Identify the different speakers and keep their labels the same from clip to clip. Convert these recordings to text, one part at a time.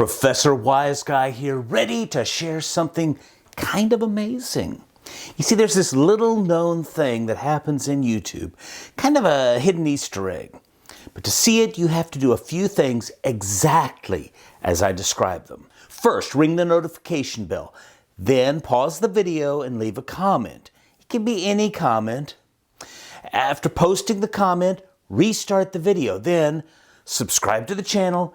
Speaker 1: Professor Wise Guy here, ready to share something kind of amazing. You see, there's this little known thing that happens in YouTube, kind of a hidden Easter egg. But to see it, you have to do a few things exactly as I describe them. First, ring the notification bell. Then pause the video and leave a comment. It can be any comment. After posting the comment, restart the video. Then subscribe to the channel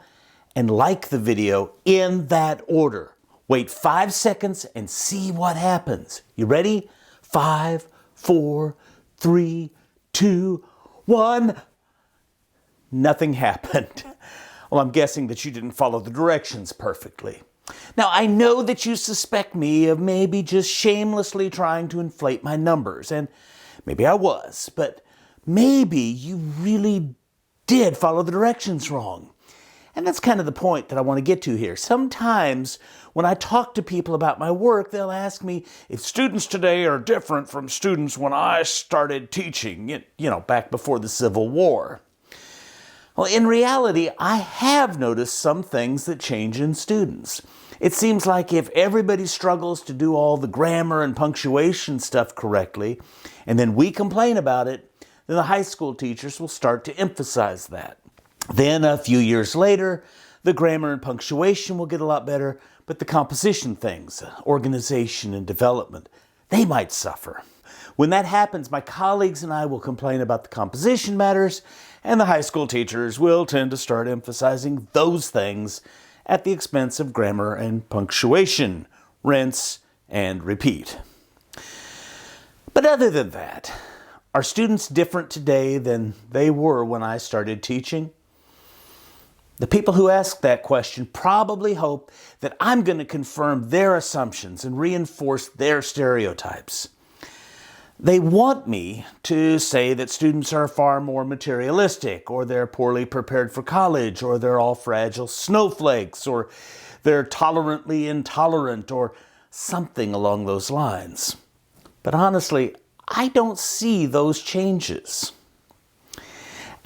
Speaker 1: and like the video in that order. Wait 5 seconds and see what happens. You ready? 5, 4, 3, 2, 1. Nothing happened. Well, I'm guessing that you didn't follow the directions perfectly. Now, I know that you suspect me of maybe just shamelessly trying to inflate my numbers, and maybe I was, but maybe you really did follow the directions wrong. And that's kind of the point that I want to get to here. Sometimes when I talk to people about my work, they'll ask me if students today are different from students when I started teaching, back before the Civil War. Well, in reality, I have noticed some things that change in students. It seems like if everybody struggles to do all the grammar and punctuation stuff correctly, and then we complain about it, then the high school teachers will start to emphasize that. Then a few years later, the grammar and punctuation will get a lot better, but the composition things, organization and development, they might suffer. When that happens, my colleagues and I will complain about the composition matters, and the high school teachers will tend to start emphasizing those things at the expense of grammar and punctuation, rinse and repeat. But other than that, are students different today than they were when I started teaching? The people who ask that question probably hope that I'm going to confirm their assumptions and reinforce their stereotypes. They want me to say that students are far more materialistic, or they're poorly prepared for college, or they're all fragile snowflakes, or they're tolerantly intolerant, or something along those lines. But honestly, I don't see those changes.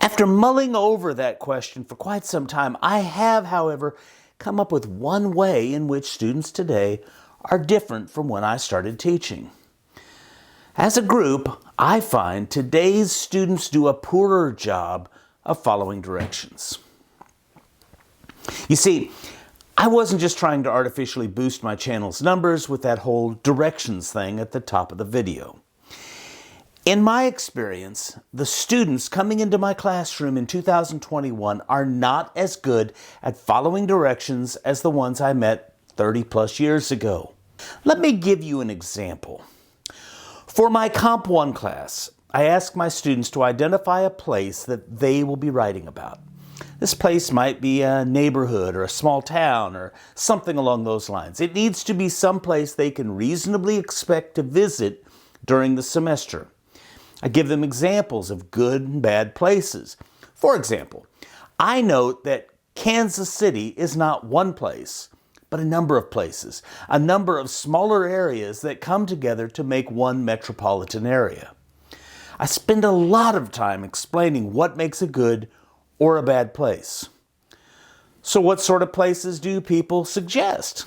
Speaker 1: After mulling over that question for quite some time, I have, however, come up with one way in which students today are different from when I started teaching. As a group, I find today's students do a poorer job of following directions. You see, I wasn't just trying to artificially boost my channel's numbers with that whole directions thing at the top of the video. In my experience, the students coming into my classroom in 2021 are not as good at following directions as the ones I met 30 plus years ago. Let me give you an example. For my Comp 1 class, I asked my students to identify a place that they will be writing about. This place might be a neighborhood or a small town or something along those lines. It needs to be some place they can reasonably expect to visit during the semester. I give them examples of good and bad places. For example, I note that Kansas City is not one place, but a number of places, a number of smaller areas that come together to make one metropolitan area. I spend a lot of time explaining what makes a good or a bad place. So what sort of places do people suggest?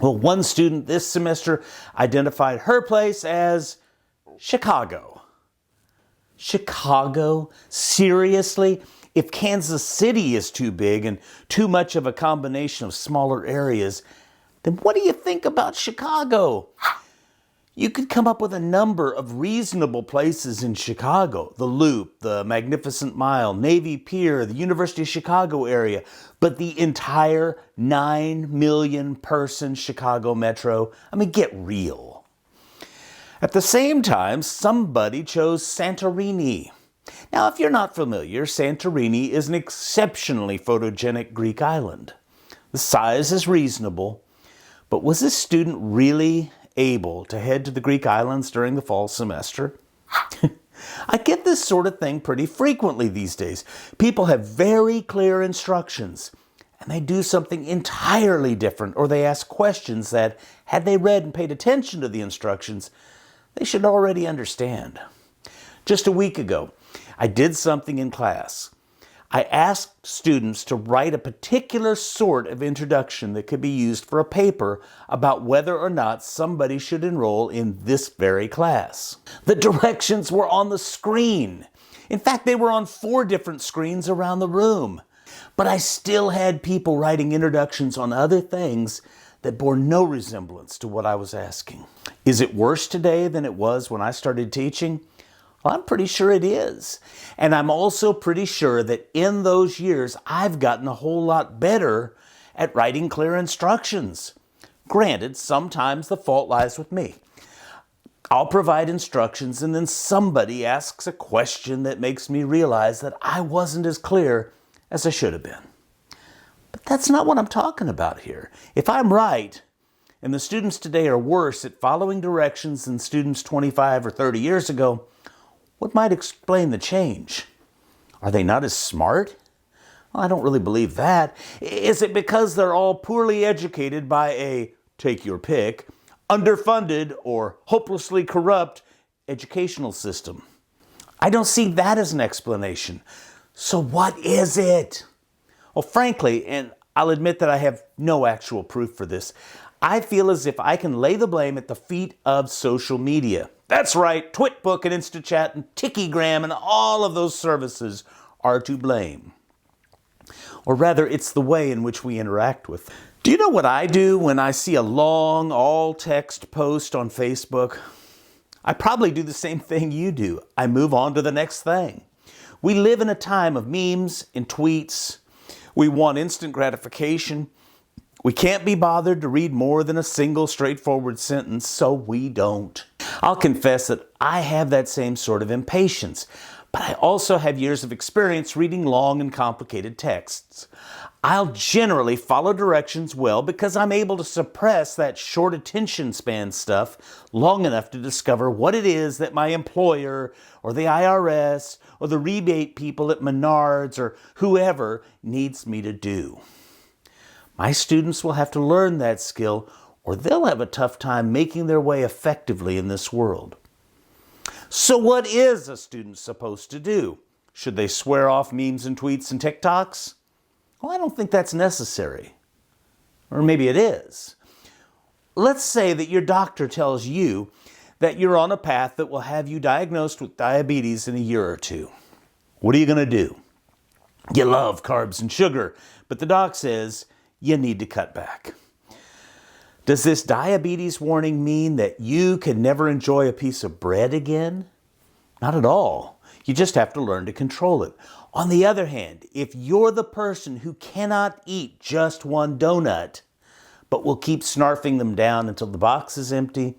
Speaker 1: Well, one student this semester identified her place as Chicago. Chicago? Seriously? If Kansas City is too big and too much of a combination of smaller areas, then what do you think about Chicago? You could come up with a number of reasonable places in Chicago. The Loop, the Magnificent Mile, Navy Pier, the University of Chicago area. But the entire 9 million person Chicago metro, get real. At the same time, somebody chose Santorini. Now, if you're not familiar, Santorini is an exceptionally photogenic Greek island. The size is reasonable, but was this student really able to head to the Greek islands during the fall semester? I get this sort of thing pretty frequently these days. People have very clear instructions, and they do something entirely different, or they ask questions that, had they read and paid attention to the instructions, they should already understand. Just a week ago, I did something in class. I asked students to write a particular sort of introduction that could be used for a paper about whether or not somebody should enroll in this very class. The directions were on the screen. In fact, they were on 4 different screens around the room. But I still had people writing introductions on other things that bore no resemblance to what I was asking. Is it worse today than it was when I started teaching? Well, I'm pretty sure it is. And I'm also pretty sure that in those years, I've gotten a whole lot better at writing clear instructions. Granted, sometimes the fault lies with me. I'll provide instructions and then somebody asks a question that makes me realize that I wasn't as clear as I should have been. But that's not what I'm talking about here. If I'm right, and the students today are worse at following directions than students 25 or 30 years ago, what might explain the change? Are they not as smart? Well, I don't really believe that. Is it because they're all poorly educated by a, take your pick, underfunded or hopelessly corrupt educational system? I don't see that as an explanation. So what is it? Well, frankly, and I'll admit that I have no actual proof for this, I feel as if I can lay the blame at the feet of social media. That's right, Twitbook and InstaChat and Tikigram and all of those services are to blame. Or rather, it's the way in which we interact with them. Do you know what I do when I see a long, all-text post on Facebook? I probably do the same thing you do. I move on to the next thing. We live in a time of memes and tweets. We want instant gratification. We can't be bothered to read more than a single straightforward sentence, so we don't. I'll confess that I have that same sort of impatience, but I also have years of experience reading long and complicated texts. I'll generally follow directions well because I'm able to suppress that short attention span stuff long enough to discover what it is that my employer or the IRS or the rebate people at Menards or whoever needs me to do. My students will have to learn that skill or they'll have a tough time making their way effectively in this world. So what is a student supposed to do? Should they swear off memes and tweets and TikToks? Well, I don't think that's necessary. Or maybe it is. Let's say that your doctor tells you that you're on a path that will have you diagnosed with diabetes in a year or 2. What are you going to do? You love carbs and sugar, but the doc says you need to cut back. Does this diabetes warning mean that you can never enjoy a piece of bread again? Not at all. You just have to learn to control it. On the other hand, if you're the person who cannot eat just one donut, but will keep snarfing them down until the box is empty,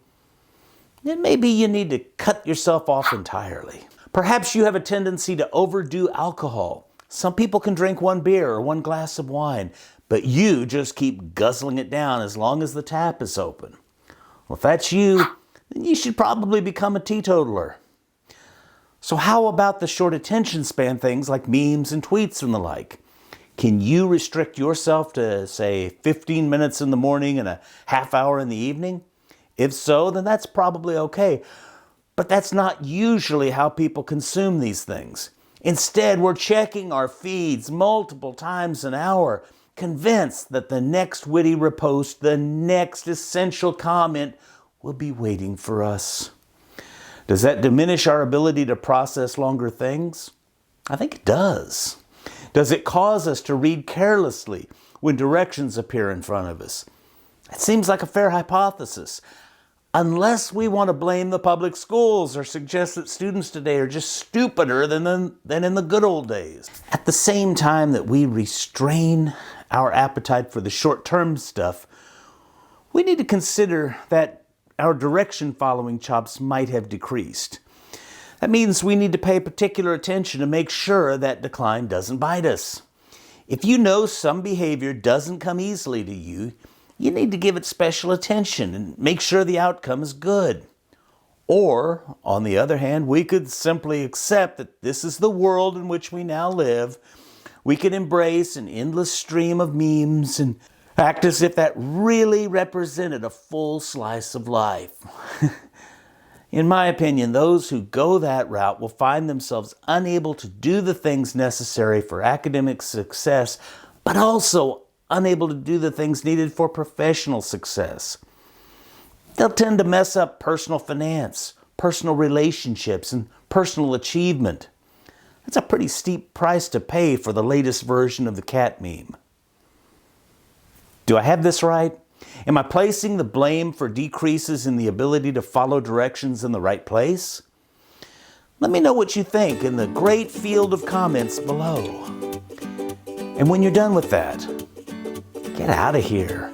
Speaker 1: then maybe you need to cut yourself off entirely. Perhaps you have a tendency to overdo alcohol. Some people can drink 1 beer or 1 glass of wine, but you just keep guzzling it down as long as the tap is open. Well, if that's you, then you should probably become a teetotaler. So how about the short attention span things like memes and tweets and the like? Can you restrict yourself to, say, 15 minutes in the morning and a half hour in the evening? If so, then that's probably okay. But that's not usually how people consume these things. Instead, we're checking our feeds multiple times an hour, convinced that the next witty repost, the next essential comment will be waiting for us. Does that diminish our ability to process longer things? I think it does. Does it cause us to read carelessly when directions appear in front of us? It seems like a fair hypothesis. Unless we want to blame the public schools or suggest that students today are just stupider than in the good old days. At the same time that we restrain our appetite for the short-term stuff, we need to consider that our direction-following chops might have decreased. That means we need to pay particular attention to make sure that decline doesn't bite us. If you know some behavior doesn't come easily to you, you need to give it special attention and make sure the outcome is good. Or, on the other hand, we could simply accept that this is the world in which we now live. We could embrace an endless stream of memes and act as if that really represented a full slice of life. In my opinion, those who go that route will find themselves unable to do the things necessary for academic success, but also unable to do the things needed for professional success. They'll tend to mess up personal finance, personal relationships, and personal achievement. That's a pretty steep price to pay for the latest version of the cat meme. Do I have this right? Am I placing the blame for decreases in the ability to follow directions in the right place? Let me know what you think in the great field of comments below. And when you're done with that, get out of here.